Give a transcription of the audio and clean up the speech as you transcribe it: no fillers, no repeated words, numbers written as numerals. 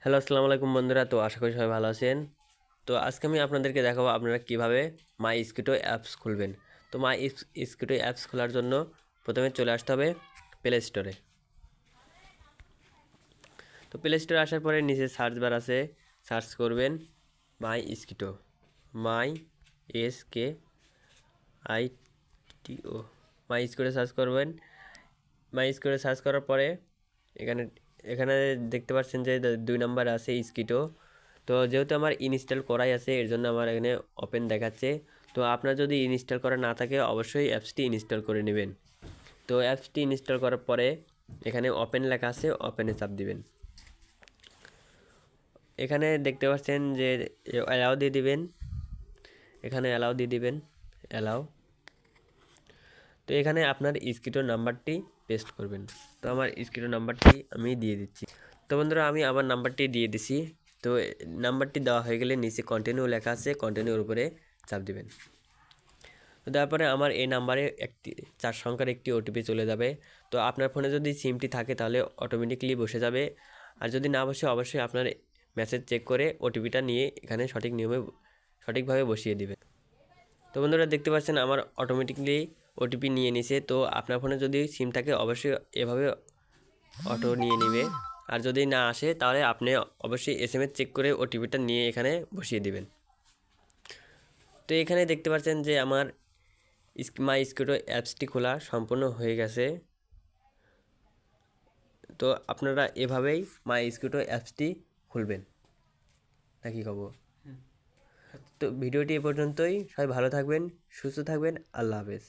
Hello, আসসালামু আলাইকুম বন্ধুরা। তো আশা করি সবাই ভালো আছেন। তো আজকে আমি আপনাদেরকে দেখাবো আপনারা কিভাবে মাই স্কিটো অ্যাপস খুলবেন। তো মাই স্কিটো অ্যাপস খোলার জন্য প্রথমে চলে আসতে হবে প্লে স্টোরে। তো প্লে স্টোরে আসার পরে নিচে সার্চ বার আছে, সার্চ করবেন মাই স্কিটো, মাই SKITO, মাই স্কিটো সার্চ করবেন। মাই স্কিটো সার্চ করার পরে এখানে এখানে দেখতে পাচ্ছেন যে 2 নাম্বার আছে স্কিটো। তো যেহেতু আমার ইনস্টল করাই আছে এর জন্য আমার এখানে ওপেন দেখাচ্ছে। তো আপনার যদি ইনস্টল করা না থাকে অবশ্যই অ্যাপসটি ইনস্টল করে নেবেন। তো অ্যাপসটি ইনস্টল করার পরে এখানে ওপেন লেখা আছে, ওপেনে চাপ দিবেন। এখানে দেখতে পাচ্ছেন যে অ্যালাউ দিয়ে দিবেন, এখানে অ্যালাউ দিয়ে দিবেন, অ্যালাউ। তো এখানে আপনার স্কিটোর নাম্বারটি পেস্ট করবেন। তো আমার স্কিটোর নাম্বারটি আমি দিয়ে দিচ্ছি। তো বন্ধুরা আমি আমার নাম্বারটি দিয়ে দিছি। তো নাম্বারটি দেওয়া হয়ে গেলে নিচে কন্টিনিউ লেখা আছে, কন্টিনিউর উপরে চাপ দিবেন। তো তারপরে আমার এই নাম্বারে একটি 4 সংখ্যার একটি ওটিপি চলে যাবে। তো আপনার ফোনে যদি সিমটি থাকে তাহলে অটোমেটিকলি বসে যাবে, আর যদি না বসে অবশ্যই আপনার মেসেজ চেক করে ওটিপিটা নিয়ে এখানে সঠিক নিয়মে সঠিকভাবে বসিয়ে দিবেন। তো বন্ধুরা দেখতে পাচ্ছেন আমার অটোমেটিকলি ওটিপি নিয়ে নিছে। তো আপনার ফোনে যদি সিম থাকে অবশ্যই এভাবে অটো নিয়ে নেবে, আর যদি না আসে তাহলে আপনি অবশ্যই SMS চেক করে ওটিপিটা নিয়ে এখানে বসিয়ে দিবেন। তো এখানে দেখতে পাচ্ছেন যে আমার মাই স্কিটো অ্যাপসটি খোলা সম্পূর্ণ হয়ে গেছে। তো আপনারা এভাবেই মাই স্কিটো অ্যাপসটি খুলবেন, নাকি খবর? তো ভিডিওটি এ পর্যন্তই। সবাই ভালো থাকবেন, সুস্থ থাকবেন। আল্লাহ হাফেজ।